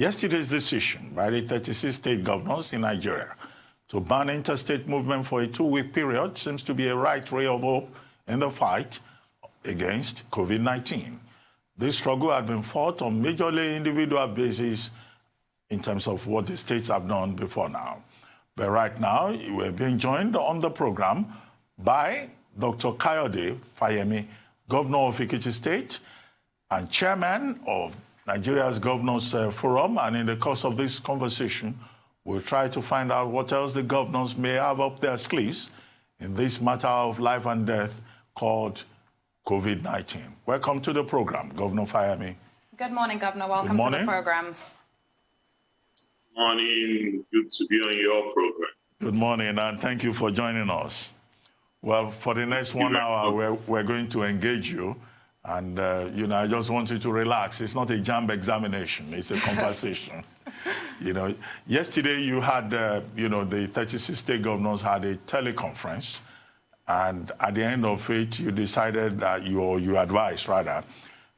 Yesterday's decision by the 36 state governors in Nigeria to ban interstate movement for a 2-week period seems to be a right ray of hope in the fight against COVID-19. This struggle had been fought on majorly individual basis in terms of what the states have done before now. But right now, we're being joined on the program by Dr. Kayode Fayemi, Governor of Ekiti State and Chairman of Nigeria's Governors Forum. And in the course of this conversation, we'll try to find out what else the governors may have up their sleeves in this matter of life and death called COVID-19. Welcome to the program, Governor Fayemi. Good morning, Governor. Welcome to the program. Good morning. Good to be on your program. Good morning, and thank you for joining us. Well, for the next 1 hour, we're going to engage you. And, I just want you to relax. It's not a JAMB examination. It's a conversation. Yesterday you had, the 36 state governors had a teleconference. And at the end of it, you decided that you advised, rather,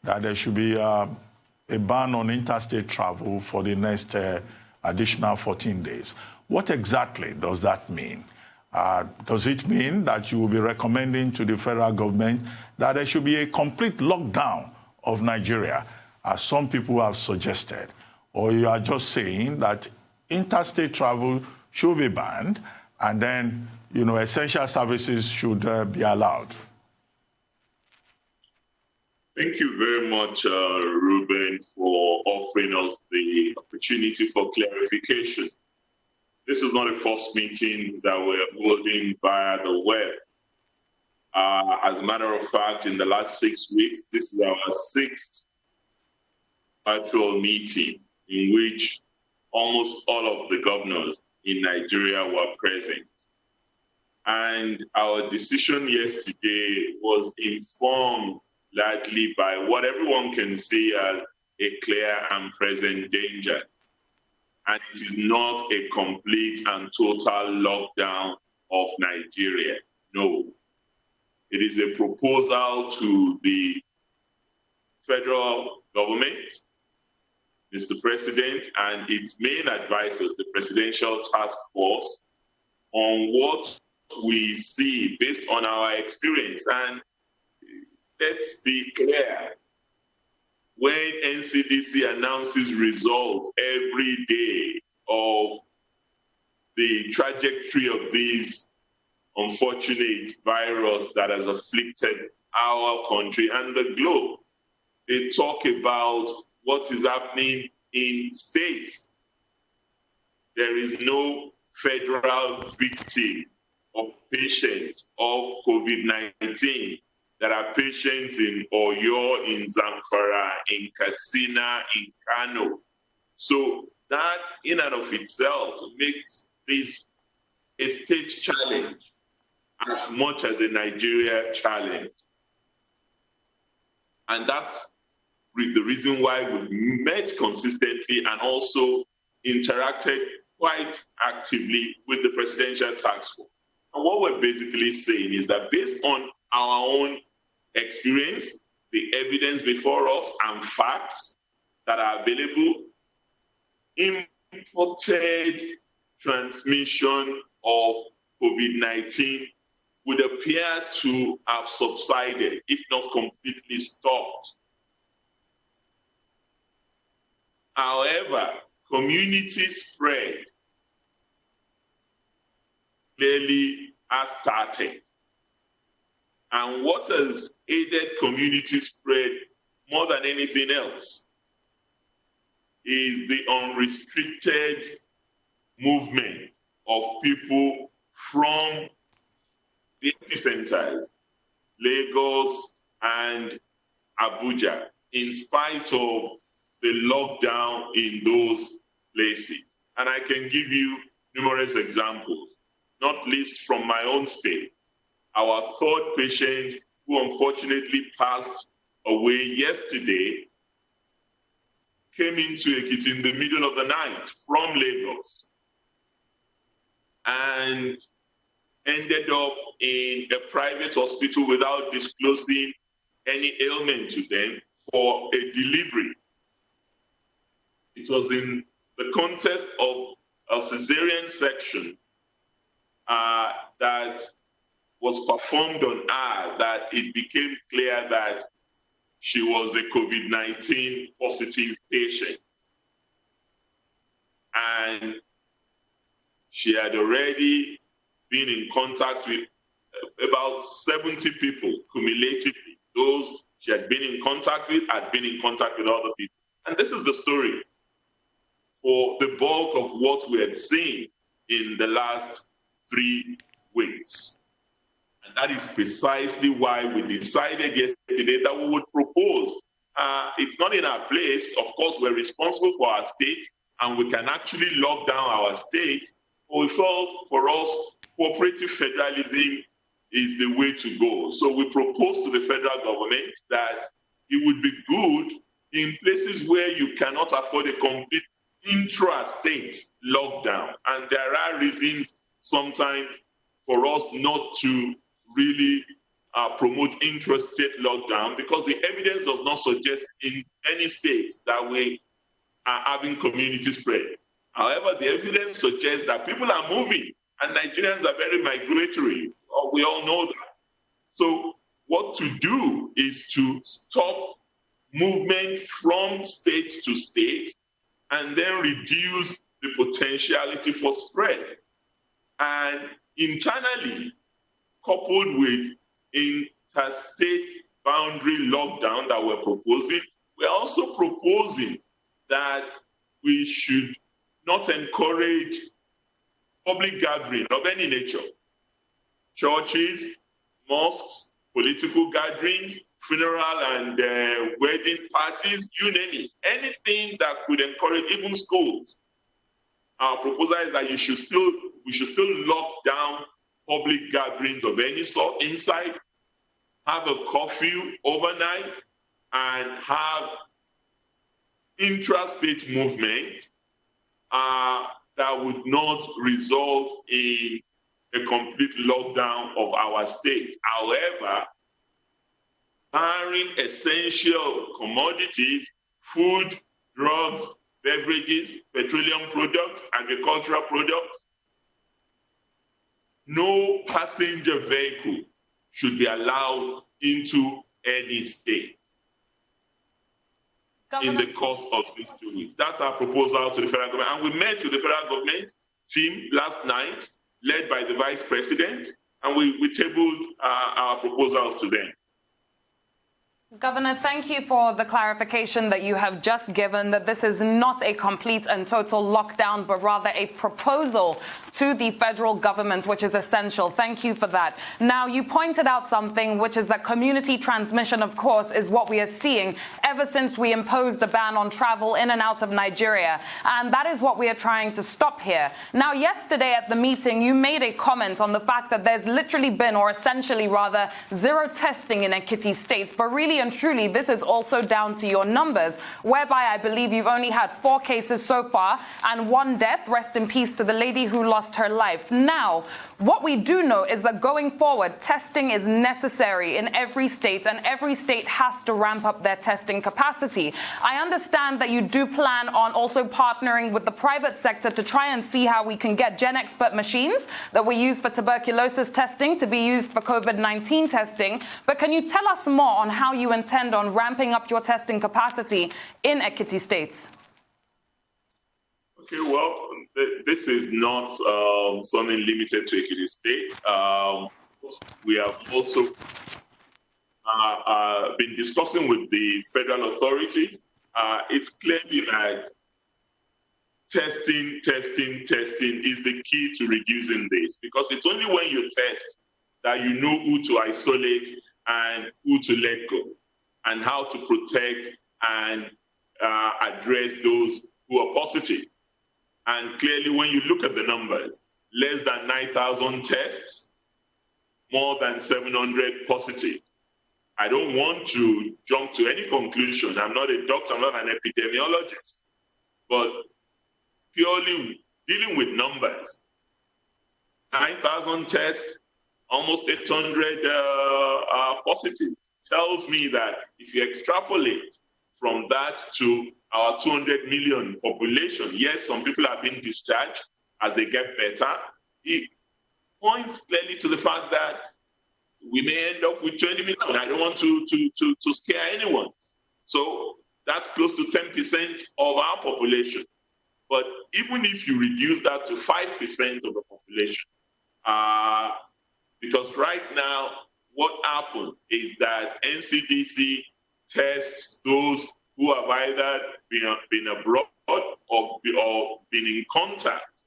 that there should be a ban on interstate travel for the next additional 14 days. What exactly does that mean? Does it mean that you will be recommending to the federal government that there should be a complete lockdown of Nigeria, as some people have suggested? Or you are just saying that interstate travel should be banned and then, essential services should be allowed? Thank you very much, Ruben, for offering us the opportunity for clarification. This is not a first meeting that we're holding via the web. As a matter of fact, in the last 6 weeks, this is our 6th virtual meeting in which almost all of the governors in Nigeria were present. And our decision yesterday was informed largely by what everyone can see as a clear and present danger. And it is not a complete and total lockdown of Nigeria. No. It is a proposal to the federal government, Mr. President, and its main advisors, the Presidential Task Force, on what we see based on our experience. And let's be clear. When NCDC announces results every day of the trajectory of this unfortunate virus that has afflicted our country and the globe, they talk about what is happening in states. There is no federal victim or patient of COVID-19. There are patients in Oyo, in Zamfara, in Katsina, in Kano. So that in and of itself makes this a state challenge as much as a Nigeria challenge. And that's the reason why we've met consistently and also interacted quite actively with the Presidential Task Force. And what we're basically saying is that based on our own experience, the evidence before us, and facts that are available, imported transmission of COVID-19 would appear to have subsided, if not completely stopped. However, community spread clearly has started. And what has aided community spread more than anything else is the unrestricted movement of people from the epicenters, Lagos and Abuja, in spite of the lockdown in those places. And I can give you numerous examples, not least from my own state. Our third patient, who unfortunately passed away yesterday, came into Ekiti in the middle of the night from Lagos and ended up in a private hospital without disclosing any ailment to them for a delivery. it was in the context of a cesarean section that was performed on her that it became clear that she was a COVID-19 positive patient. And she had already been in contact with about 70 people cumulatively. Those she had been in contact with had been in contact with other people. And this is the story for the bulk of what we had seen in the last 3 weeks. And that is precisely why we decided yesterday that we would propose. It's not in our place. Of course, we're responsible for our state, and we can actually lock down our state. But we felt for us, cooperative federalism is the way to go. So we proposed to the federal government that it would be good in places where you cannot afford a complete intra-state lockdown. And there are reasons sometimes for us not to really promote intra-state lockdown, because the evidence does not suggest in any states that we are having community spread. However, the evidence suggests that people are moving, and Nigerians are very migratory. We all know that. So what to do is to stop movement from state to state and then reduce the potentiality for spread. And internally, coupled with interstate boundary lockdown that we're proposing, we're also proposing that we should not encourage public gathering of any nature. Churches, mosques, political gatherings, funeral and wedding parties, you name it. Anything that could encourage, even schools. Our proposal is that we should still lock down public gatherings of any sort inside, have a curfew overnight, and have intrastate movement that would not result in a complete lockdown of our states. However, barring essential commodities, food, drugs, beverages, petroleum products, agricultural products, no passenger vehicle should be allowed into any state in the course of these 2 weeks. That's our proposal to the federal government. And we met with the federal government team last night, led by the vice president, and we tabled our proposals to them. Governor, thank you for the clarification that you have just given, that this is not a complete and total lockdown, but rather a proposal to the federal government, which is essential. Thank you for that. Now, you pointed out something, which is that community transmission, of course, is what we are seeing ever since we imposed a ban on travel in and out of Nigeria. And that is what we are trying to stop here. Now, yesterday at the meeting, you made a comment on the fact that there's literally been, or essentially rather, zero testing in Ekiti states, but really and truly, this is also down to your numbers, whereby I believe you've only had 4 cases so far and 1 death. Rest in peace to the lady who lost her life. Now, what we do know is that going forward, testing is necessary in every state, and every state has to ramp up their testing capacity. I understand that you do plan on also partnering with the private sector to try and see how we can get GenExpert machines that we use for tuberculosis testing to be used for COVID-19 testing. But can you tell us more on how you intend on ramping up your testing capacity in Ekiti states? Okay, well, this is not something limited to Ekiti State. We have also been discussing with the federal authorities. It's clearly that testing is the key to reducing this, because it's only when you test that you know who to isolate and who to let go, and how to protect and address those who are positive. And clearly, when you look at the numbers, less than 9,000 tests, more than 700 positive. I don't want to jump to any conclusion. I'm not a doctor, I'm not an epidemiologist. But purely dealing with numbers, 9,000 tests, almost 800 positive, tells me that if you extrapolate from that to our 200 million population. Yes, some people have been discharged as they get better. It points clearly to the fact that we may end up with 20 million. I don't want to scare anyone. So that's close to 10% of our population. But even if you reduce that to 5% of the population, because right now, what happens is that NCDC tests those who have either been abroad or been in contact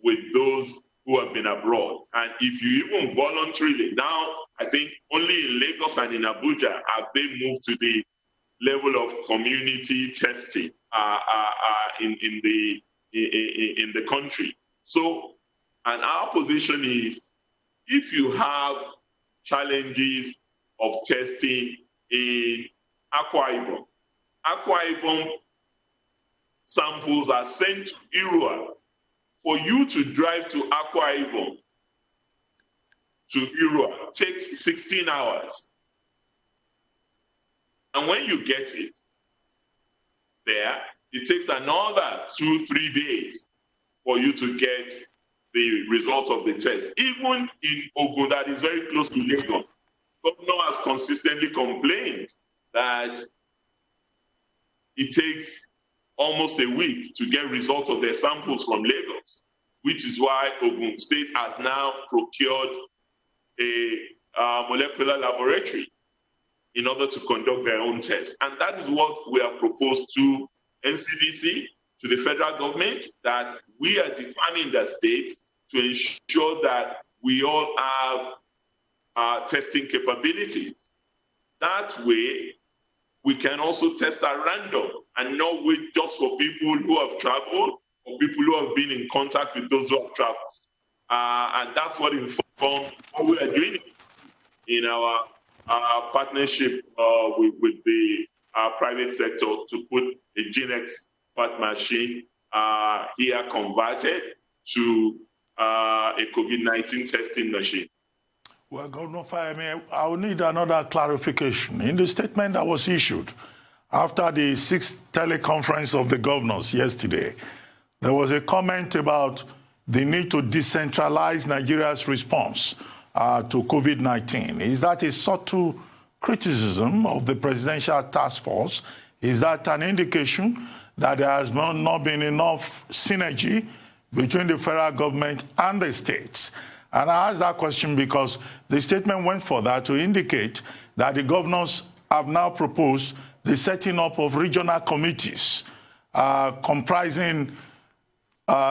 with those who have been abroad. And if you even voluntarily, now I think only in Lagos and in Abuja have they moved to the level of community testing in the country. So, and our position is, if you have challenges of testing in Akwa Ibom samples are sent to Irua. For you to drive to Akwa Ibom to Irua takes 16 hours. And when you get it there, it takes another 2-3 days for you to get the result of the test. Even in Ogun, that is very close to Lagos, governor has consistently complained that it takes almost a week to get results of their samples from Lagos, which is why Ogun State has now procured a molecular laboratory in order to conduct their own tests. And that is what we have proposed to NCDC, to the federal government, that we are determining the states to ensure that we all have testing capabilities. That way, we can also test at random and not wait just for people who have traveled or people who have been in contact with those who have traveled. And that's what informed what we are doing in our partnership with the private sector to put a GeneX part machine here converted to a COVID-19 testing machine. Well, Governor Fayemi, I will need another clarification. In the statement that was issued after the 6th teleconference of the governors yesterday, there was a comment about the need to decentralize Nigeria's response to COVID-19. Is that a subtle criticism of the presidential task force? Is that an indication that there has not been enough synergy between the federal government and the states? And I ask that question because the statement went further to indicate that the governors have now proposed the setting up of regional committees comprising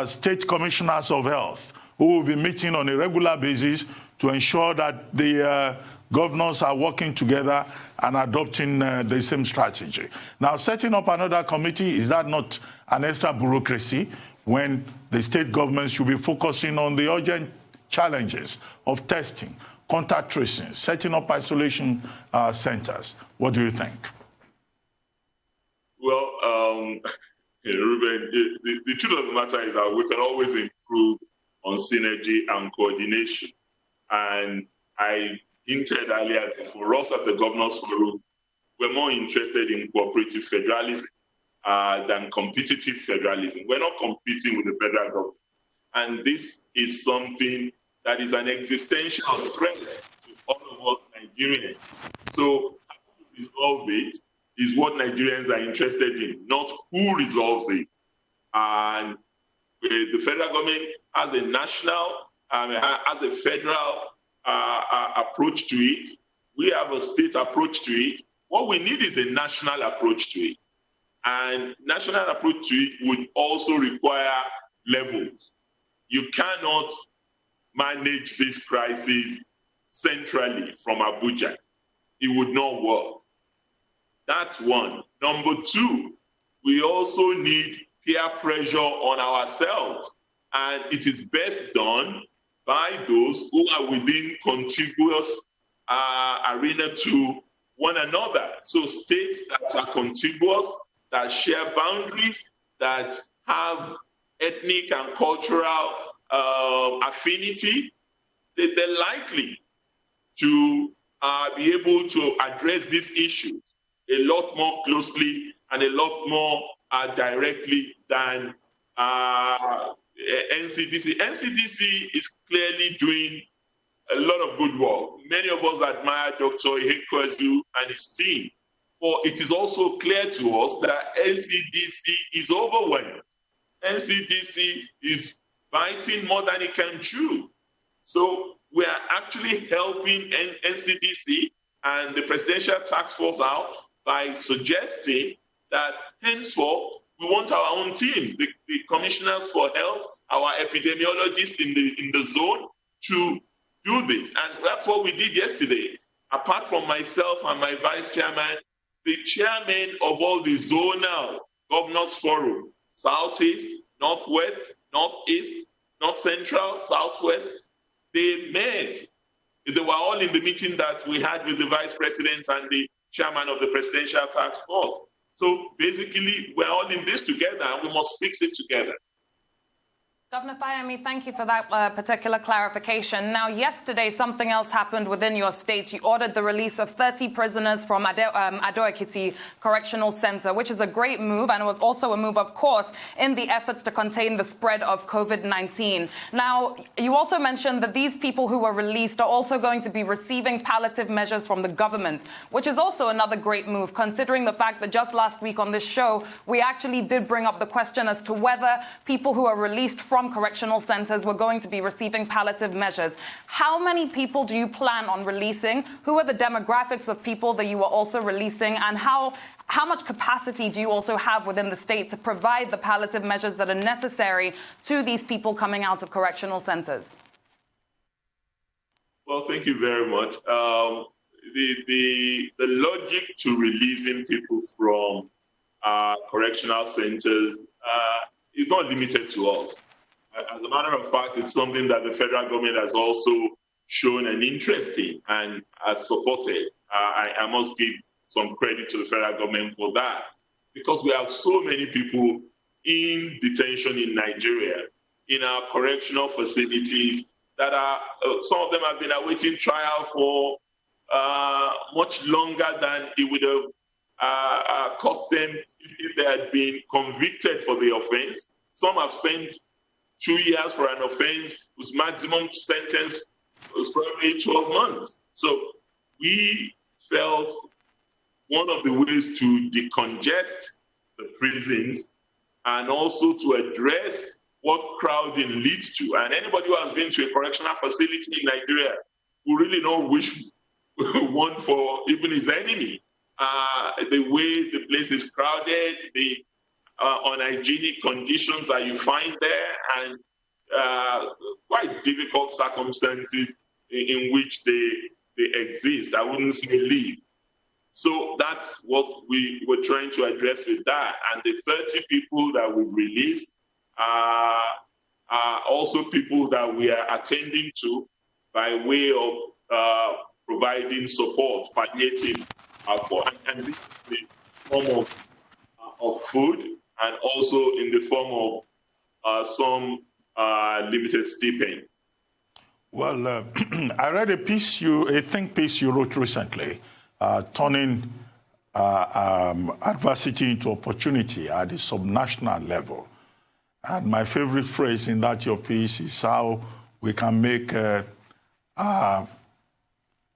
state commissioners of health who will be meeting on a regular basis to ensure that the governors are working together and adopting the same strategy. Now, setting up another committee, is that not an extra bureaucracy when the state governments should be focusing on the urgent challenges of testing, contact tracing, setting up isolation centers? What do you think? Well, Ruben, the truth of the matter is that we can always improve on synergy and coordination. And I hinted earlier that for us at the Governors Forum, we're more interested in cooperative federalism than competitive federalism. We're not competing with the federal government. And this is something that is an existential threat to all of us Nigerians. So how to resolve it is what Nigerians are interested in, not who resolves it. And the federal government has a national, has a federal approach to it. We have a state approach to it. What we need is a national approach to it. And national approach to it would also require levels. You cannot manage this crisis centrally from Abuja. It would not work. That's one. Number two, we also need peer pressure on ourselves. And it is best done by those who are within contiguous arena to one another. So states that are contiguous, that share boundaries, that have ethnic and cultural affinity, they're likely to be able to address these issues a lot more closely and a lot more directly than NCDC. NCDC is clearly doing a lot of good work. Many of us admire Dr. Ihekwezu and his team, but it is also clear to us that NCDC is overwhelmed. NCDC is biting more than it can chew. So we are actually helping NCDC and the Presidential Task Force out by suggesting that henceforth we want our own teams, the commissioners for health, our epidemiologists in the zone, to do this. And that's what we did yesterday. Apart from myself and my vice chairman, the chairman of all the zonal governors forum, Southeast, Northwest, Northeast, North Central, Southwest, they met. They were all in the meeting that we had with the vice president and the chairman of the Presidential Task Force. So basically, we're all in this together and we must fix it together. Governor Fayemi, thank you for that particular clarification. Now, yesterday, something else happened within your state. You ordered the release of 30 prisoners from Ekiti Correctional Center, which is a great move, and it was also a move, of course, in the efforts to contain the spread of COVID-19. Now, you also mentioned that these people who were released are also going to be receiving palliative measures from the government, which is also another great move, considering the fact that just last week on this show, we actually did bring up the question as to whether people who are released from correctional centers were going to be receiving palliative measures. How many people do you plan on releasing? Who are the demographics of people that you are also releasing? And how much capacity do you also have within the state to provide the palliative measures that are necessary to these people coming out of correctional centers? Well, thank you very much. The logic to releasing people from correctional centers is not limited to us. As a matter of fact, it's something that the federal government has also shown an interest in and has supported. I must give some credit to the federal government for that, because we have so many people in detention in Nigeria, in our correctional facilities, that are, some of them have been awaiting trial for much longer than it would have cost them if they had been convicted for the offense. Some have spent 2 years for an offense whose maximum sentence was probably 12 months. So we felt one of the ways to decongest the prisons and also to address what crowding leads to. And anybody who has been to a correctional facility in Nigeria will really know which one for even his enemy. The way the place is crowded, the unhygienic conditions that you find there, and quite difficult circumstances in which they exist. I wouldn't say live. So that's what we were trying to address with that. And the 30 people that we released are also people that we are attending to by way of providing support, palliative, and in the form of food, and also in the form of some limited stipend. Well, I read a think piece you wrote recently, turning adversity into opportunity at the subnational level. And my favorite phrase in that your piece is how we can make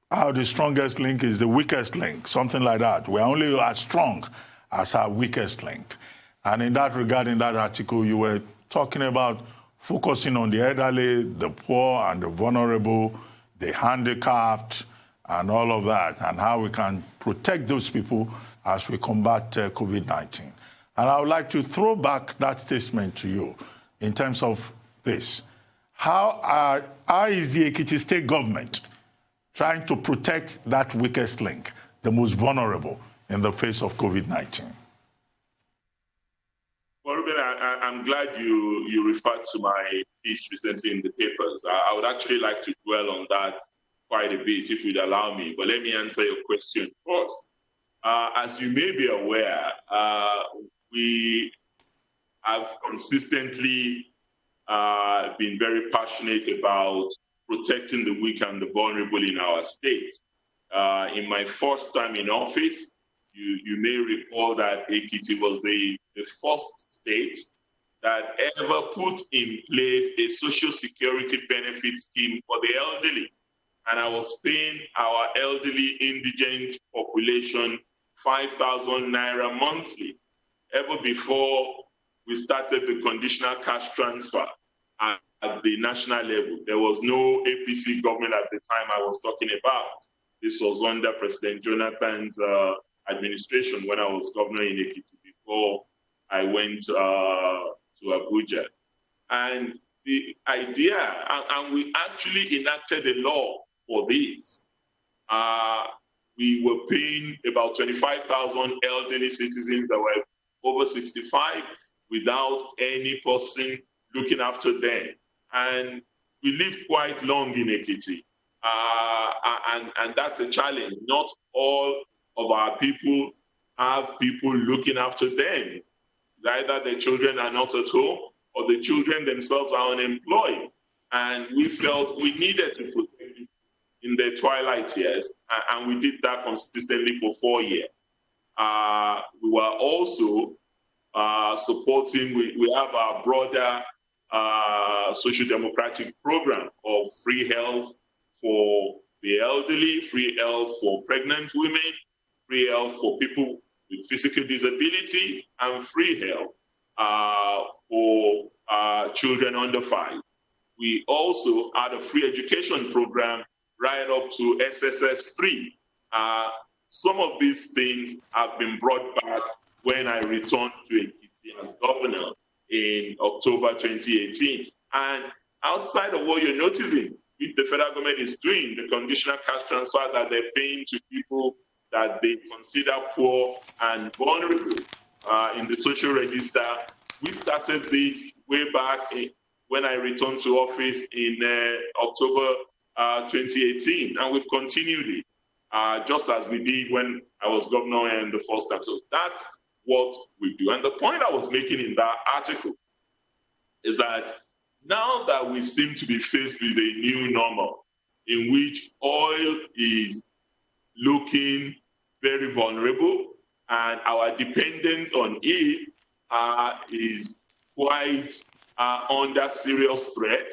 how the strongest link is the weakest link, something like that. We're only as strong as our weakest link. And in that regard, in that article, you were talking about focusing on the elderly, the poor and the vulnerable, the handicapped, and all of that, and how we can protect those people as we combat COVID-19. And I would like to throw back that statement to you in terms of this. How is the Ekiti state government trying to protect that weakest link, the most vulnerable, in the face of COVID-19? Well, Ruben, I'm glad you referred to my piece recently in the papers. I would actually like to dwell on that quite a bit, if you'd allow me. But let me answer your question first. As you may be aware, we have consistently been very passionate about protecting the weak and the vulnerable in our state. In my first time in office, you may recall that Ekiti was the first state that ever put in place a social security benefit scheme for the elderly. And I was paying our elderly indigent population 5,000 naira monthly, ever before we started the conditional cash transfer at the national level. There was no APC government at the time I was talking about. This was under President Jonathan's administration when I was governor in Ekiti before I went to Abuja. And the idea, and we actually enacted a law for this. We were paying about 25,000 elderly citizens that were over 65 without any person looking after them. And we lived quite long in Ekiti. And that's a challenge. Not all of our people have people looking after them. It's either the children are not at home or the children themselves are unemployed. And we felt we needed to protect them in their twilight years, and we did that consistently for 4 years. We were also supporting, we have our broader social democratic program of free health for the elderly, free health for pregnant women, free health for people with physical disability, and free health for children under 5. We also had a free education program right up to SSS3. Some of these things have been brought back when I returned to Ekiti as governor in October 2018. And outside of what you're noticing, what the federal government is doing, the conditional cash transfer that they're paying to people that they consider poor and vulnerable in the social register, we started this way back when I returned to office in October 2018, and we've continued it, just as we did when I was governor in the first time. So that's what we do. And the point I was making in that article is that now that we seem to be faced with a new normal in which oil is looking very vulnerable and our dependence on it is quite under serious threat,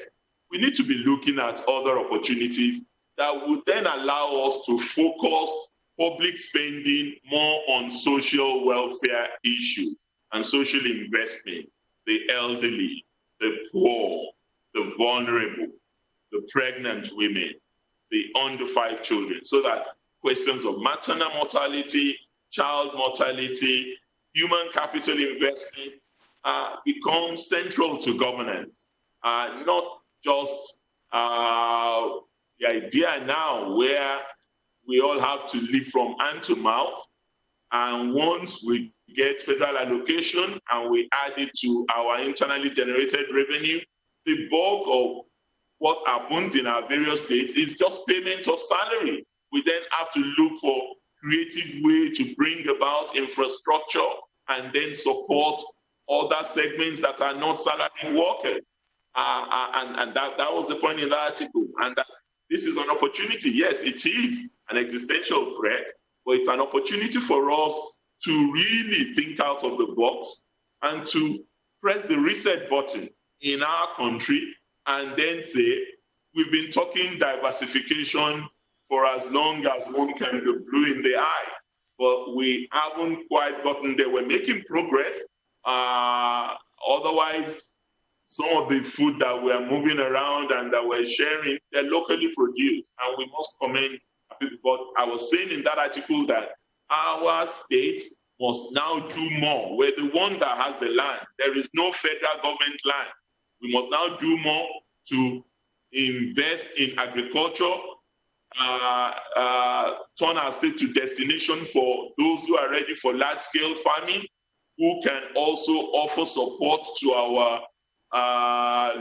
we need to be looking at other opportunities that would then allow us to focus public spending more on social welfare issues and social investment, the elderly, the poor, the vulnerable, the pregnant women, the under 5 children, so that questions of maternal mortality, child mortality, human capital investment become central to governance, not just the idea now where we all have to live from hand to mouth, and once we get federal allocation and we add it to our internally generated revenue, the bulk of what happens in our various states is just payment of salaries. We then have to look for creative way to bring about infrastructure and then support other segments that are not salaried workers. And that was the point in the article. And that this is an opportunity. Yes, it is an existential threat, but it's an opportunity for us to really think out of the box and to press the reset button in our country and then say, we've been talking diversification for as long as one can be blue in the eye, but we haven't quite gotten there. We're making progress. Otherwise, some of the food that we're moving around and that we're sharing, they're locally produced, and we must commend people. But I was saying in that article that our states must now do more. We're the one that has the land. There is no federal government land. We must now do more to invest in agriculture, turn our state to destination for those who are ready for large-scale farming, who can also offer support to our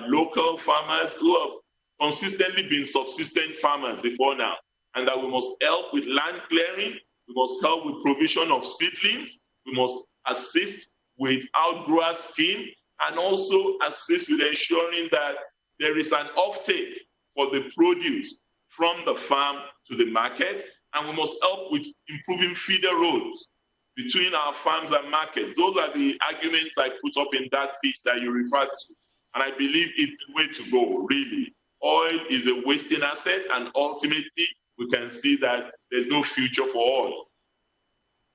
local farmers who have consistently been subsistence farmers before now, and that we must help with land clearing, we must help with provision of seedlings, we must assist with outgrower scheme, and also assist with ensuring that there is an offtake for the produce from the farm to the market, and we must help with improving feeder roads between our farms and markets. Those are the arguments I put up in that piece that you referred to. And I believe it's the way to go, really. Oil is a wasting asset, and ultimately, we can see that there's no future for oil.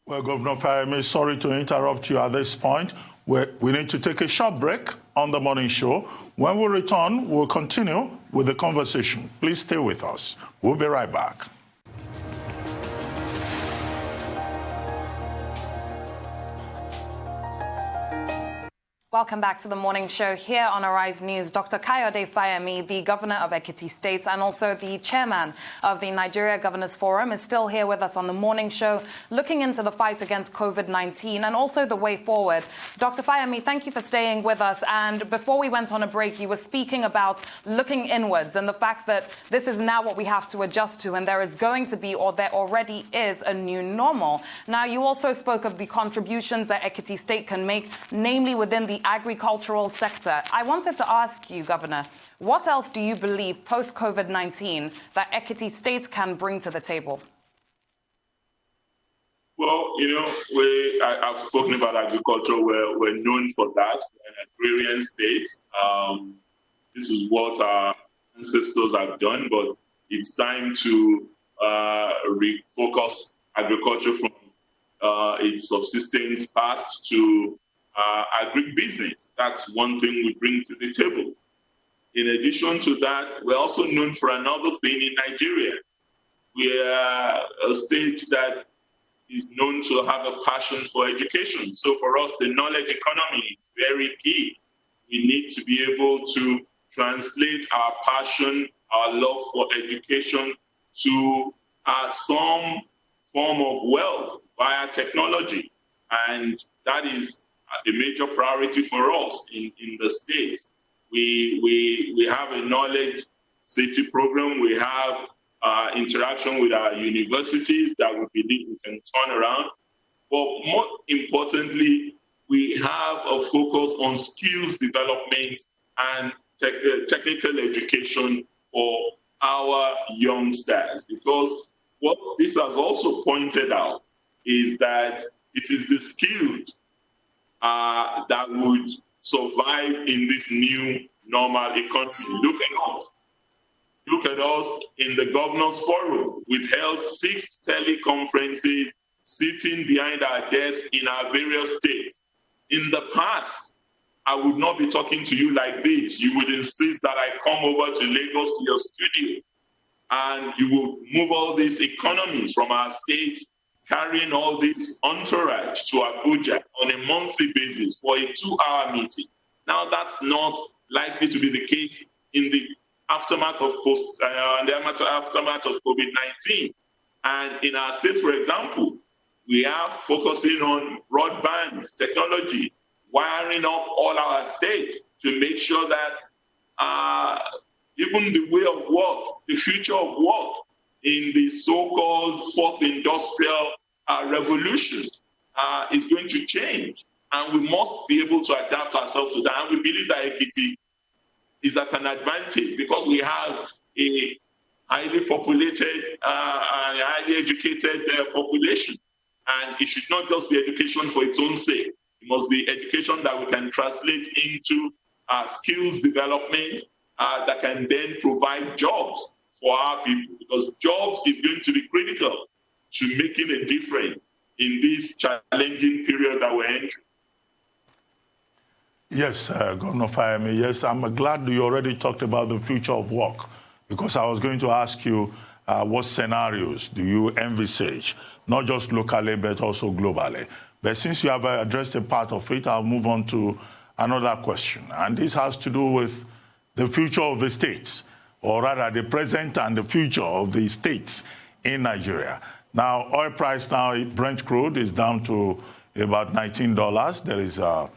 Well, Governor Fayemi, sorry to interrupt you at this point. We need to take a short break on the morning show. When we return, we'll continue with the conversation. Please stay with us. We'll be right back. Welcome back to the morning show here on Arise News. Dr. Kayode Fayemi, the governor of Ekiti State and also the chairman of the Nigeria Governors Forum, is still here with us on the morning show, looking into the fight against COVID-19 and also the way forward. Dr. Fayemi, thank you for staying with us. And before we went on a break, you were speaking about looking inwards and the fact that this is now what we have to adjust to, and there is going to be, or there already is, a new normal. Now, you also spoke of the contributions that Ekiti State can make, namely within the agricultural sector. I wanted to ask you, Governor, what else do you believe post-COVID-19 that Ekiti State can bring to the table? Well, I've spoken about agriculture. We're known for that. We're an agrarian state. This is what our ancestors have done, but it's time to refocus agriculture from its subsistence past to agribusiness. That's one thing we bring to the table. In addition to that, we're also known for another thing in Nigeria. We are a state that is known to have a passion for education. So for us, the knowledge economy is very key. We need to be able to translate our passion, our love for education to some form of wealth via technology. And that is a major priority for us in the state. We have a knowledge city program. We have interaction with our universities that we believe we can turn around. But more importantly, we have a focus on skills development and technical education for our youngsters. Because what this has also pointed out is that it is the skills that would survive in this new normal economy. Look at us. Look at us in the Governors Forum. We've held 6 teleconferences sitting behind our desks in our various states. In the past, I would not be talking to you like this. You would insist that I come over to Lagos to your studio, and you will move all these economies from our states, carrying all this entourage to Abuja on a monthly basis for a 2-hour meeting. Now, that's not likely to be the case in the aftermath of COVID-19. And in our states, for example, we are focusing on broadband technology, wiring up all our states to make sure that even the way of work, the future of work in the so-called fourth industrial revolution is going to change. And we must be able to adapt ourselves to that. And we believe that Ekiti is at an advantage because we have a highly populated, highly educated population. And it should not just be education for its own sake. It must be education that we can translate into skills development that can then provide jobs for our people, because jobs is going to be critical to making a difference in this challenging period that we're entering. Yes, Governor Fayemi, yes, I'm glad you already talked about the future of work, because I was going to ask you what scenarios do you envisage, not just locally, but also globally. But since you have addressed a part of it, I'll move on to another question. And this has to do with the future of the states, or rather the present and the future of the states in Nigeria. Now, oil price now, Brent crude is down to about $19. There is a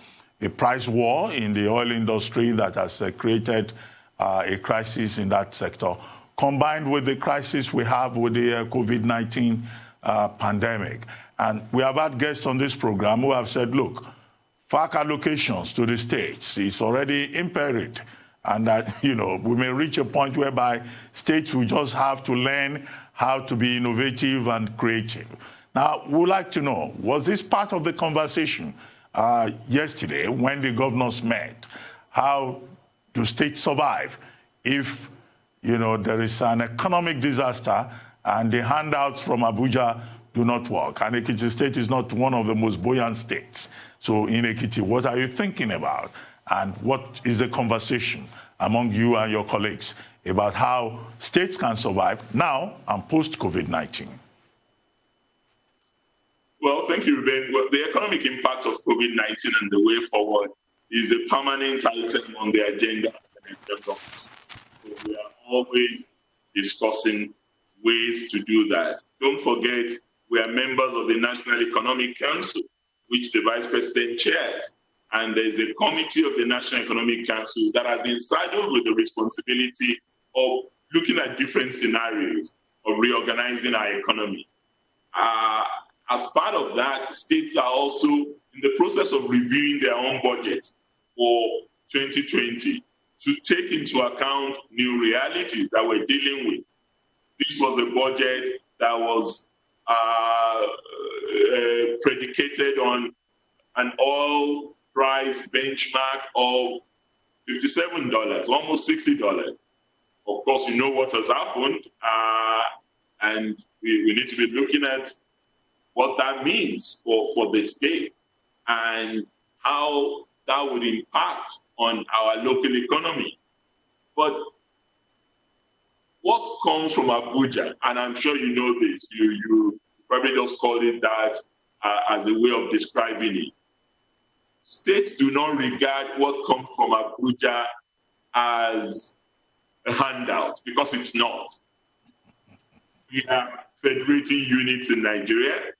price war in the oil industry that has created a crisis in that sector, combined with the crisis we have with the COVID-19 pandemic. And we have had guests on this program who have said, look, FARC allocations to the states is already impaired. And that, we may reach a point whereby states will just have to learn how to be innovative and creative. Now, Now, we would like to know, was this part of the conversation yesterday when the governors met? How do states survive if, there is an economic disaster and the handouts from Abuja do not work? And Ekiti State is not one of the most buoyant states. So in Ekiti, what are you thinking about? And what is the conversation among you and your colleagues about how states can survive now and post-COVID-19? Well, thank you, Ruben. Well, the economic impact of COVID-19 and the way forward is a permanent item on the agenda of the Nigerian government. So we are always discussing ways to do that. Don't forget, we are members of the National Economic Council, which the Vice President chairs. And there's a committee of the National Economic Council that has been saddled with the responsibility of looking at different scenarios of reorganizing our economy. As part of that, states are also in the process of reviewing their own budgets for 2020 to take into account new realities that we're dealing with. This was a budget that was predicated on an oil price benchmark of $57, almost $60. Of course, you know what has happened, and we need to be looking at what that means for the state and how that would impact on our local economy. But what comes from Abuja, and I'm sure you know this, you probably just called it that as a way of describing it. States do not regard what comes from Abuja as a handout, because it's not. We are federating units in Nigeria.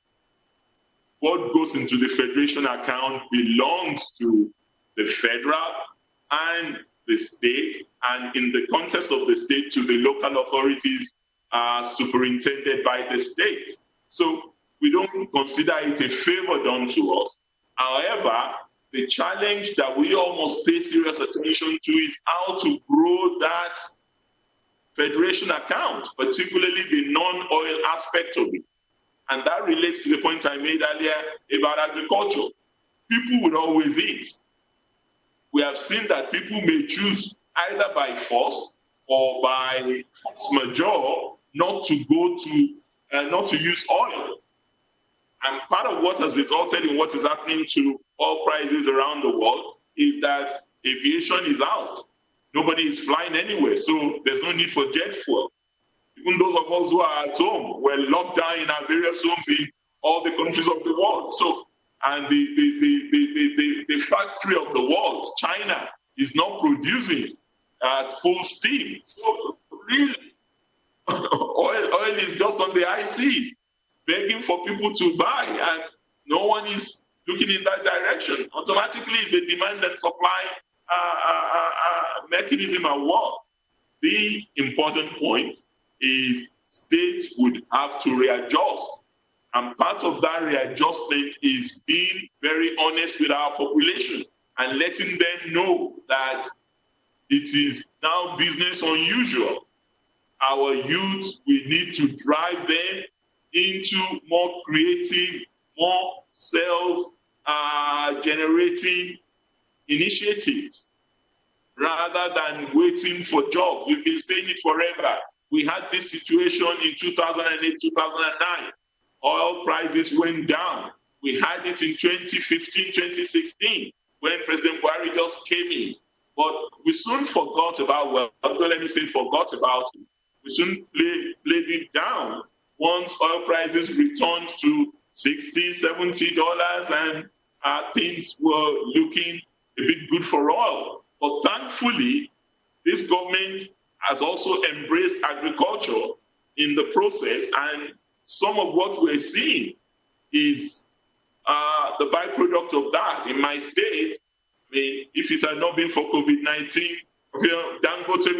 What goes into the federation account belongs to the federal and the state, and in the context of the state, to the local authorities superintended by the state. So we don't consider it a favor done to us. However, the challenge that we almost pay serious attention to is how to grow that federation account, particularly the non-oil aspect of it. And that relates to the point I made earlier about agriculture. People would always eat. We have seen that people may choose either by force or by force majeure not to use oil. And part of what has resulted in what is happening to oil prices around the world is that aviation is out. Nobody is flying anywhere, so there's no need for jet fuel. Even those of us who are at home were locked down in our various homes in all the countries of the world. So, and the factory of the world, China, is not producing at full steam. So really, oil is just on the high seas, begging for people to buy, and no one is looking in that direction. Automatically, it's a demand and supply mechanism at work. The important point is states would have to readjust. And part of that readjustment is being very honest with our population and letting them know that it is now business unusual. Our youth, we need to drive them into more creative, more self-generating initiatives rather than waiting for jobs. We've been saying it forever. We had this situation in 2008, 2009. Oil prices went down. We had it in 2015, 2016, when President Buhari just came in. But we soon forgot about, don't let me say forgot about it. We soon played it down once oil prices returned to $60, $70, and things were looking a bit good for oil. But thankfully, this government has also embraced agriculture in the process, and some of what we're seeing is the byproduct of that. In my state, I mean, if it had not been for COVID-19, Dangote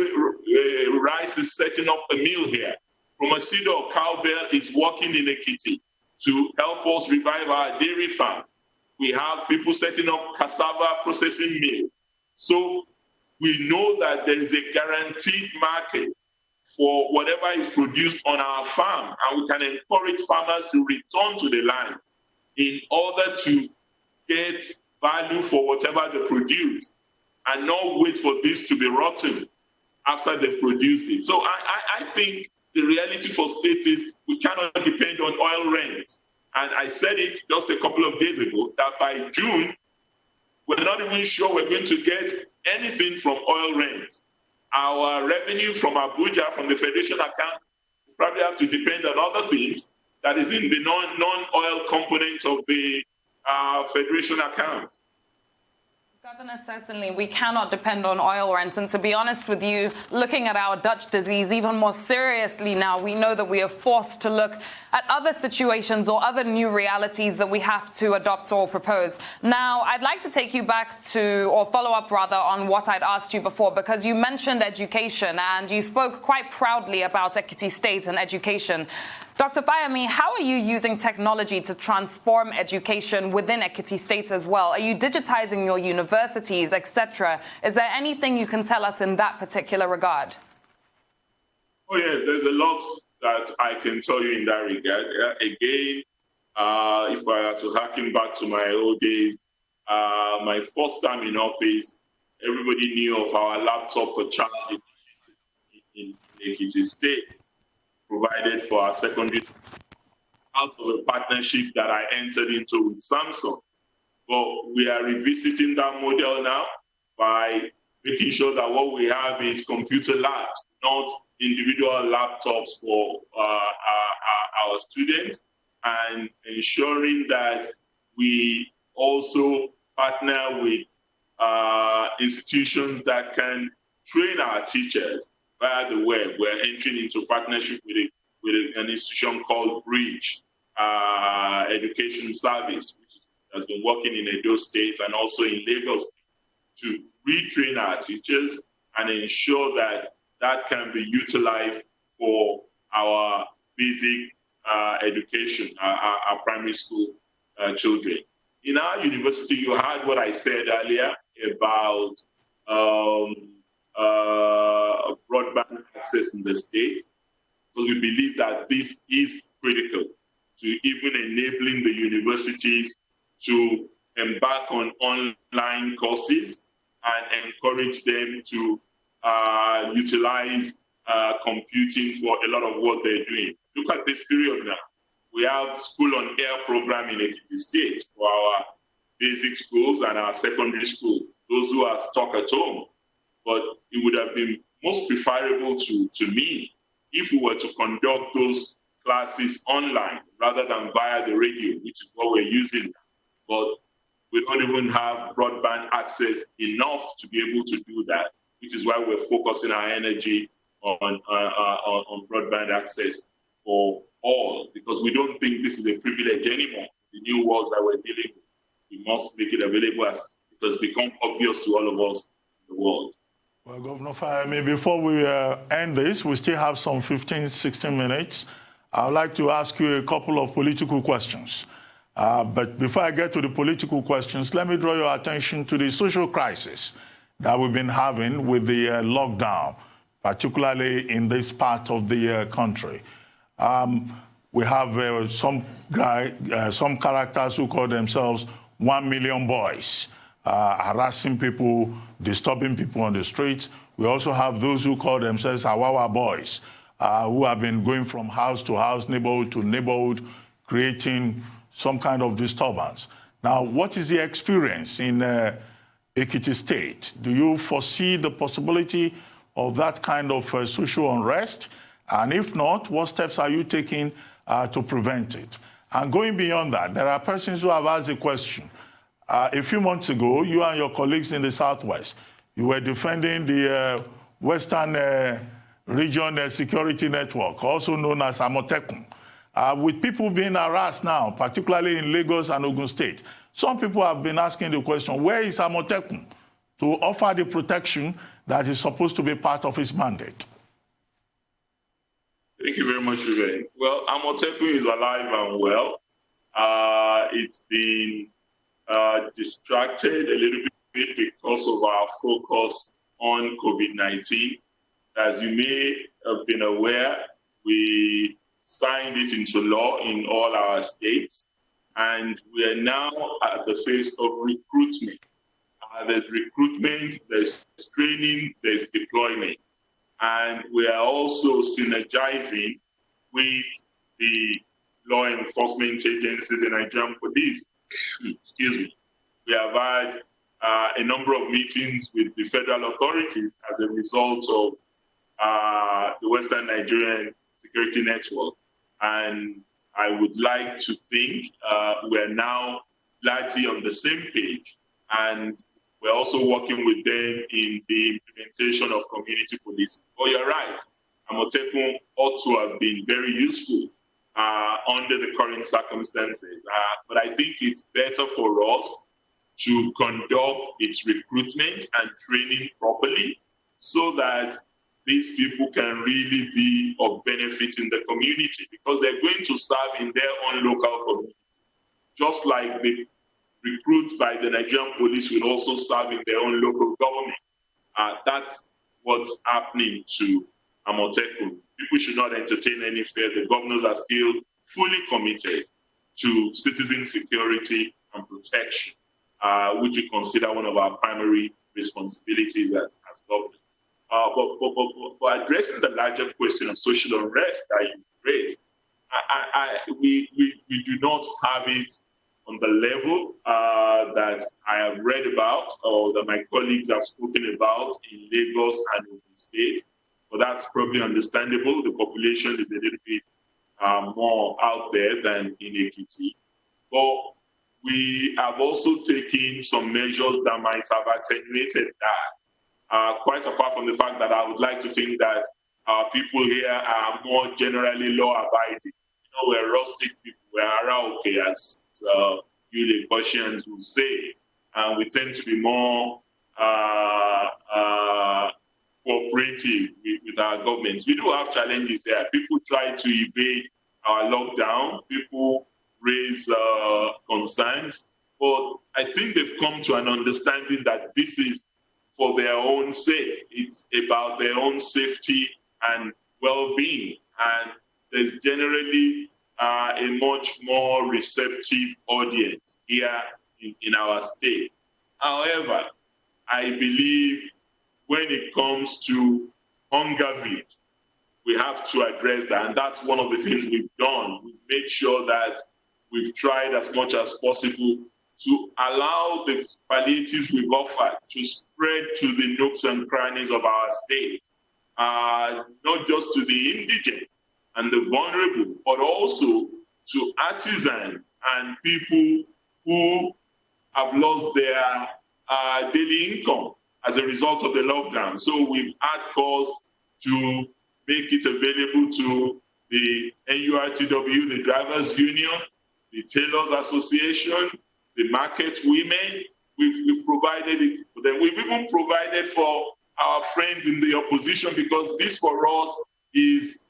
Rice is setting up a mill here. Promasido Cowbell is working in Ekiti to help us revive our dairy farm. We have people setting up cassava processing mills. So we know that there is a guaranteed market for whatever is produced on our farm, and we can encourage farmers to return to the land in order to get value for whatever they produce and not wait for this to be rotten after they've produced it. So I think the reality for states is we cannot depend on oil rent. And I said it just a couple of days ago that by June, we're not even sure we're going to get anything from oil rent. Our revenue from Abuja, from the Federation account, will probably have to depend on other things that is in the non-oil component of the Federation account. Governor, certainly we cannot depend on oil rents. And to be honest with you, looking at our Dutch disease even more seriously now, we know that we are forced to look at other situations or other new realities that we have to adopt or propose. Now, I'd like to take you back to, or follow up rather, on what I'd asked you before, because you mentioned education and you spoke quite proudly about Ekiti State and education. Dr. Fayemi, how are you using technology to transform education within Ekiti State as well? Are you digitizing your universities, etc.? Is there anything you can tell us in that particular regard? Oh, yes, there's a lot that I can tell you in that regard. Again, if I had to harken back to my old days, my first time in office, everybody knew of our laptop for child in Ekiti State, provided for our secondary out of a partnership that I entered into with Samsung. But we are revisiting that model now by making sure that what we have is computer labs, not individual laptops for our students, and ensuring that we also partner with institutions that can train our teachers via the web. We're entering into partnership with an institution called Bridge Education Service, which has been working in Edo State and also in Lagos to retrain our teachers and ensure that that can be utilized for our basic education, our primary school children. In our university, you heard what I said earlier about broadband access in the state, because we believe that this is critical to even enabling the universities to embark on online courses and encourage them to utilize computing for a lot of what they're doing. Look at this period now. We have School on Air program in Ekiti State for our basic schools and our secondary schools, those who are stuck at home. But it would have been most preferable to me if we were to conduct those classes online rather than via the radio, which is what we're using. But we don't even have broadband access enough to be able to do that, which is why we're focusing our energy on broadband access for all, because we don't think this is a privilege anymore. The new world that we're dealing with, we must make it available as it has become obvious to all of us in the world. Well, Governor Fayemi, before we end this, we still have some 15, 16 minutes. I would like to ask you a couple of political questions. But before I get to the political questions, let me draw your attention to the social crisis that we've been having with the lockdown, particularly in this part of the country. We have some characters who call themselves 1 million boys, harassing people, disturbing people on the streets. We also have those who call themselves Awawa boys, who have been going from house to house, neighborhood to neighborhood, creating some kind of disturbance. Now, what is the experience in Ekiti State? Do you foresee the possibility of that kind of social unrest? And if not, what steps are you taking to prevent it? And going beyond that, there are persons who have asked a question. A few months ago, you and your colleagues in the Southwest, you were defending the Western Region Security Network, also known as Amotekun. With people being harassed now, particularly in Lagos and Ogun State, some people have been asking the question, where is Amotekun to offer the protection that is supposed to be part of its mandate? Thank you very much, Ruben. Well, Amotekun is alive and well. It's been distracted a little bit because of our focus on COVID-19. As you may have been aware, we signed it into law in all our states, and we are now at the phase of recruitment. There's recruitment, there's training, there's deployment. And we are also synergizing with the law enforcement agency, the Nigerian police. Excuse me. We have had a number of meetings with the federal authorities as a result of the Western Nigerian Security Network. And I would like to think we're now largely on the same page, and we're also working with them in the implementation of community policing. But you're right, Amotekun ought to have been very useful under the current circumstances. But I think it's better for us to conduct its recruitment and training properly so that these people can really be of benefit in the community, because they're going to serve in their own local community. Just like the recruits by the Nigerian police will also serve in their own local government. That's what's happening to Amotekun. People should not entertain any fear. The governors are still fully committed to citizen security and protection, which we consider one of our primary responsibilities as governors. But addressing the larger question of social unrest that you raised, we do not have it on the level that I have read about or that my colleagues have spoken about in Lagos and Ogun State. But that's probably understandable. The population is a little bit more out there than in Ekiti. But we have also taken some measures that might have attenuated that. Quite apart from the fact that I would like to think that our people here are more generally law-abiding. We're rustic people, we're Araoke, as you Lagosians will say, and we tend to be more cooperative with our governments. We do have challenges here. People try to evade our lockdown. People raise concerns, but I think they've come to an understanding that this is for their own sake. It's about their own safety and well-being. And there's generally a much more receptive audience here in our state. However, I believe when it comes to hunger vid, we have to address that. And that's one of the things we've done. We've made sure that we've tried as much as possible to allow the palliatives we've offered to spread to the nooks and crannies of our state, not just to the indigent and the vulnerable, but also to artisans and people who have lost their daily income as a result of the lockdown. So we've had calls to make it available to the NURTW, the Drivers Union, the Tailors Association, the market women. We've provided it for them. We've even provided for our friends in the opposition, because this for us is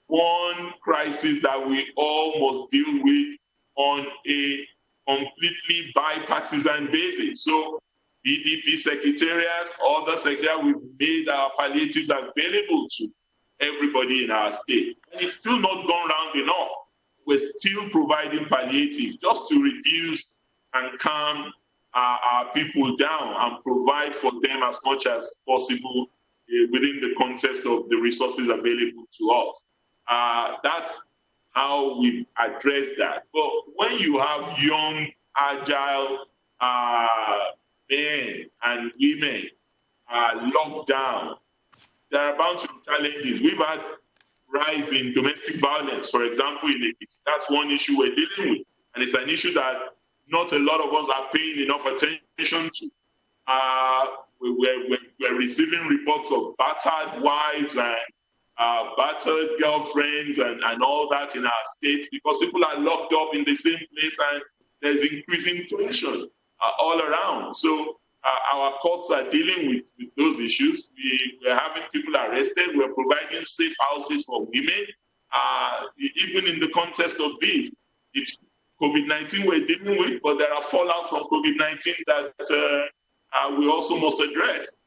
one crisis that we all must deal with on a completely bipartisan basis. So BDP Secretariat, other secretariat, we've made our palliatives available to everybody in our state. And it's still not gone round enough. We're still providing palliatives just to reduce and calm our people down and provide for them as much as possible within the context of the resources available to us. That's how we've addressed that. But when you have young, agile men and women locked down, there are bound to be challenges. We've had rise in domestic violence, for example, in Ekiti. That's one issue we're dealing with. And it's an issue that not a lot of us are paying enough attention to. We're receiving reports of battered wives and battered girlfriends and all that in our state, because people are locked up in the same place and there's increasing tension all around. So our courts are dealing with those issues. We're having people arrested. We're providing safe houses for women. Even in the context of this, it's COVID-19 we're dealing with, but there are fallouts from COVID-19 that we also must address.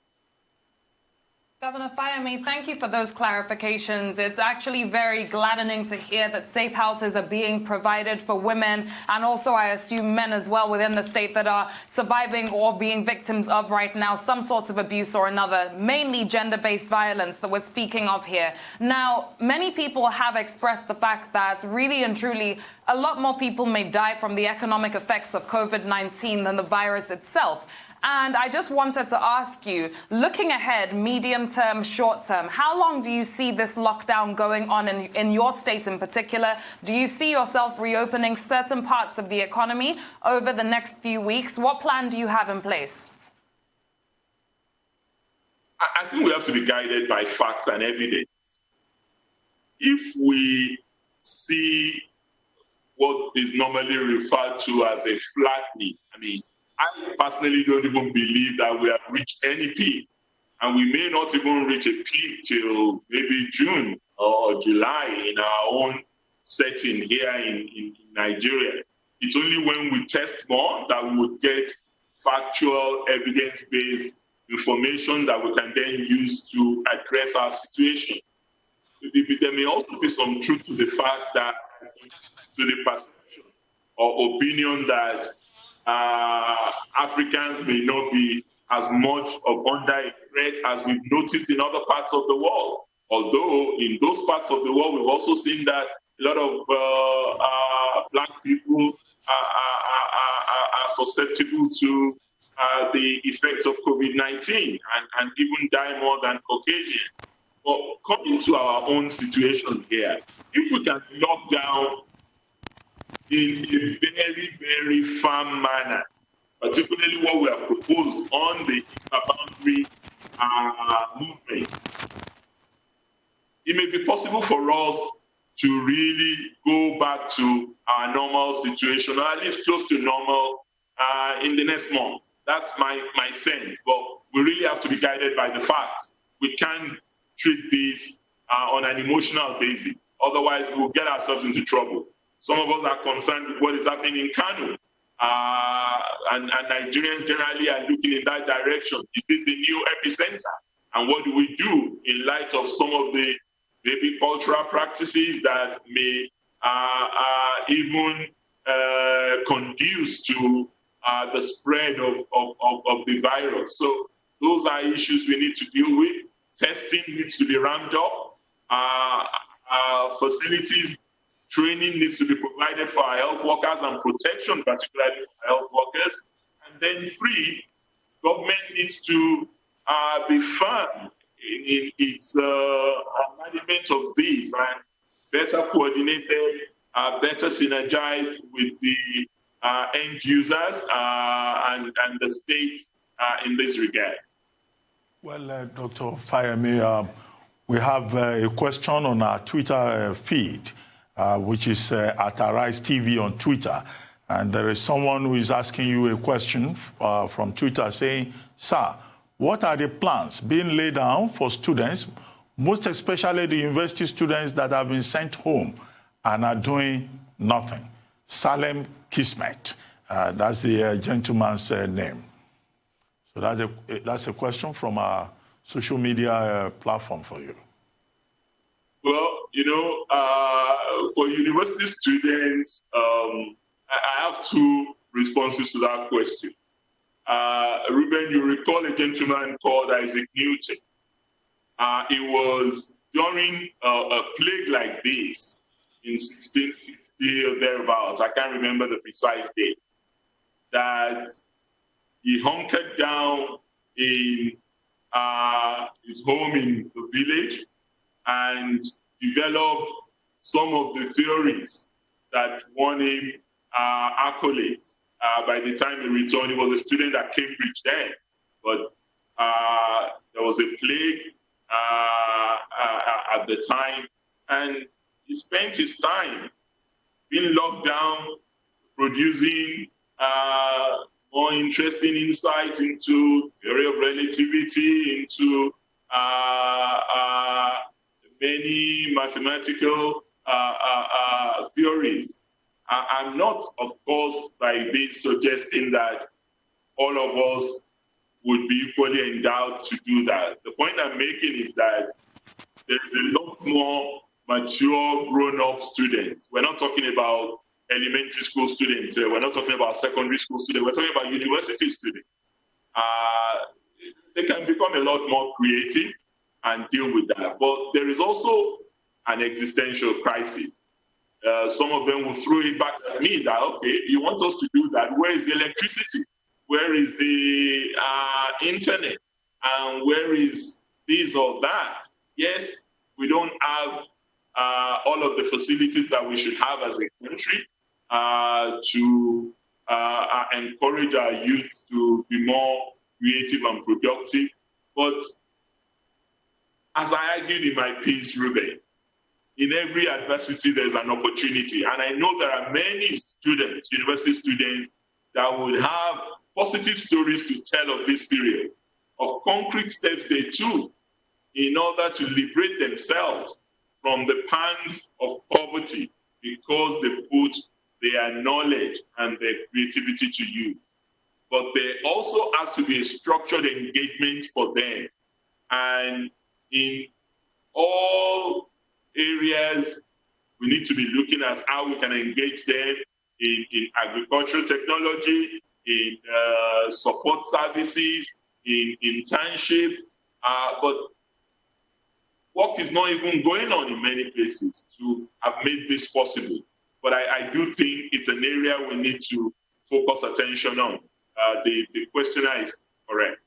Governor Fayemi, thank you for those clarifications. It's actually very gladdening to hear that safe houses are being provided for women and also, I assume, men as well within the state that are surviving or being victims of right now some sorts of abuse or another, mainly gender-based violence that we're speaking of here. Now, many people have expressed the fact that really and truly a lot more people may die from the economic effects of COVID-19 than the virus itself. And I just wanted to ask you, looking ahead, medium term, short term, how long do you see this lockdown going on in your state in particular? Do you see yourself reopening certain parts of the economy over the next few weeks? What plan do you have in place? I think we have to be guided by facts and evidence. If we see what is normally referred to as a flattening, I personally don't even believe that we have reached any peak. And we may not even reach a peak till maybe June or July in our own setting here in Nigeria. It's only when we test more that we would get factual, evidence-based information that we can then use to address our situation. There may also be some truth to the fact that, to the perception or opinion that Africans may not be as much under a threat as we've noticed in other parts of the world. Although in those parts of the world, we've also seen that a lot of Black people are susceptible to the effects of COVID-19 and even die more than Caucasian. But coming to our own situation here, if we can lock down in a very, very firm manner, particularly what we have proposed on the interboundary movement, it may be possible for us to really go back to our normal situation, or at least close to normal, in the next month. That's my sense. But we really have to be guided by the facts. We can't treat this on an emotional basis. Otherwise, we'll get ourselves into trouble. Some of us are concerned with what is happening in Kano, and Nigerians generally are looking in that direction. Is this the new epicenter? And what do we do in light of some of the maybe cultural practices that may even conduce to the spread of the virus? So those are issues we need to deal with. Testing needs to be ramped up. Facilities, training needs to be provided for our health workers and protection, particularly for health workers. And then three, government needs to be firm in its management of these and better coordinated, better synergized with the end users and the states in this regard. Well, Dr. Fayemi, we have a question on our Twitter feed, which is at Arise TV on Twitter. And there is someone who is asking you a question from Twitter saying, "Sir, what are the plans being laid down for students, most especially the university students that have been sent home and are doing nothing?" Salem Kismet, that's the gentleman's name. So that's a question from our social media platform for you. Well, for university students, I have two responses to that question. Ruben, you recall a gentleman called Isaac Newton. It was during a plague like this in 1660 or thereabouts, I can't remember the precise date, that he hunkered down in his home in the village and developed some of the theories that won him accolades. By the time he returned, he was a student at Cambridge then, but there was a plague at the time, and he spent his time being locked down, producing more interesting insight into theory of relativity, into many mathematical theories. I'm not, of course, by this suggesting that all of us would be equally endowed to do that. The point I'm making is that there's a lot more mature, grown-up students. We're not talking about elementary school students. We're not talking about secondary school students. We're talking about university students. They can become a lot more creative and deal with that. But there is also an existential crisis. Some of them will throw it back at me that, okay, you want us to do that. Where is the electricity? Where is the internet? And where is this or that? Yes, we don't have all of the facilities that we should have as a country to encourage our youth to be more creative and productive. But as I argued in my piece, Ruben, in every adversity, there's an opportunity. And I know there are many students, university students, that would have positive stories to tell of this period, of concrete steps they took in order to liberate themselves from the pangs of poverty because they put their knowledge and their creativity to use. But there also has to be a structured engagement for them. And in all areas, we need to be looking at how we can engage them in agricultural technology, in support services, in internship. But work is not even going on in many places to have made this possible. But I do think it's an area we need to focus attention on. The questioner is correct.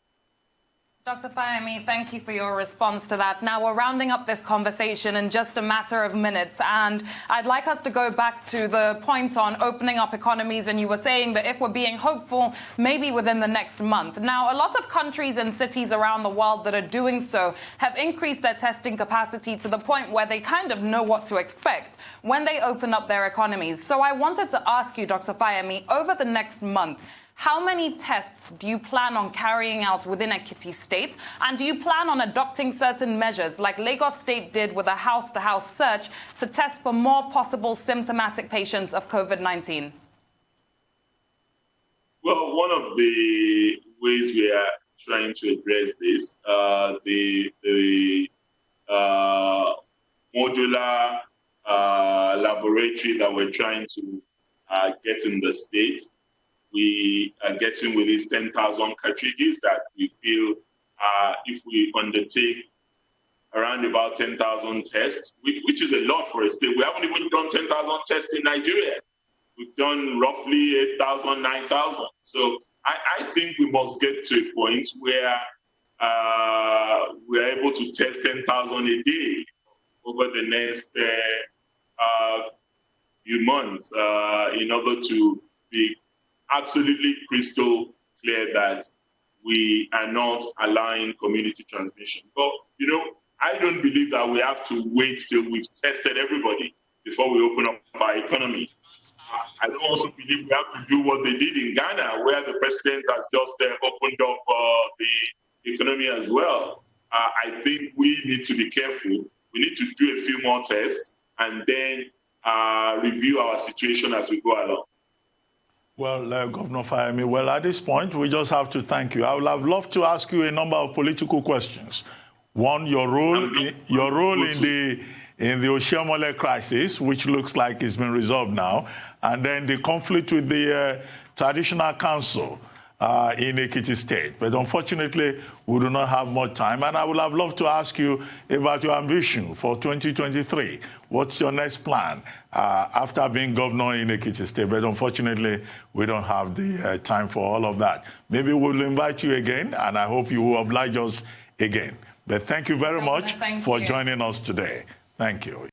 Dr. Fayemi, thank you for your response to that. Now, we're rounding up this conversation in just a matter of minutes, and I'd like us to go back to the point on opening up economies, and you were saying that if we're being hopeful, maybe within the next month. Now, a lot of countries and cities around the world that are doing so have increased their testing capacity to the point where they kind of know what to expect when they open up their economies. So I wanted to ask you, Dr. Fayemi, over the next month, how many tests do you plan on carrying out within Ekiti State? And do you plan on adopting certain measures like Lagos State did with a house-to-house search to test for more possible symptomatic patients of COVID-19? Well, one of the ways we are trying to address this, the modular laboratory that we're trying to get in the state, we are getting with these 10,000 cartridges that we feel if we undertake around about 10,000 tests, which is a lot for a state. We haven't even done 10,000 tests in Nigeria. We've done roughly 8,000, 9,000. So I think we must get to a point where we're able to test 10,000 a day over the next few months in order to be absolutely crystal clear that we are not allowing community transmission. But, I don't believe that we have to wait till we've tested everybody before we open up our economy. I don't also believe we have to do what they did in Ghana, where the president has just opened up the economy as well. I think we need to be careful. We need to do a few more tests and then review our situation as we go along. Well, Governor Fayemi, at this point, we just have to thank you. I would have loved to ask you a number of political questions. One, your role in the Oshiomhole crisis, which looks like it's been resolved now, and then the conflict with the traditional council in Ekiti State. But unfortunately, we do not have much time, and I would have loved to ask you about your ambition for 2023. What's your next plan after being governor in Ekiti State? But unfortunately, we don't have the time for all of that. Maybe we'll invite you again, and I hope you will oblige us again. But thank you very much for joining us today. Thank you.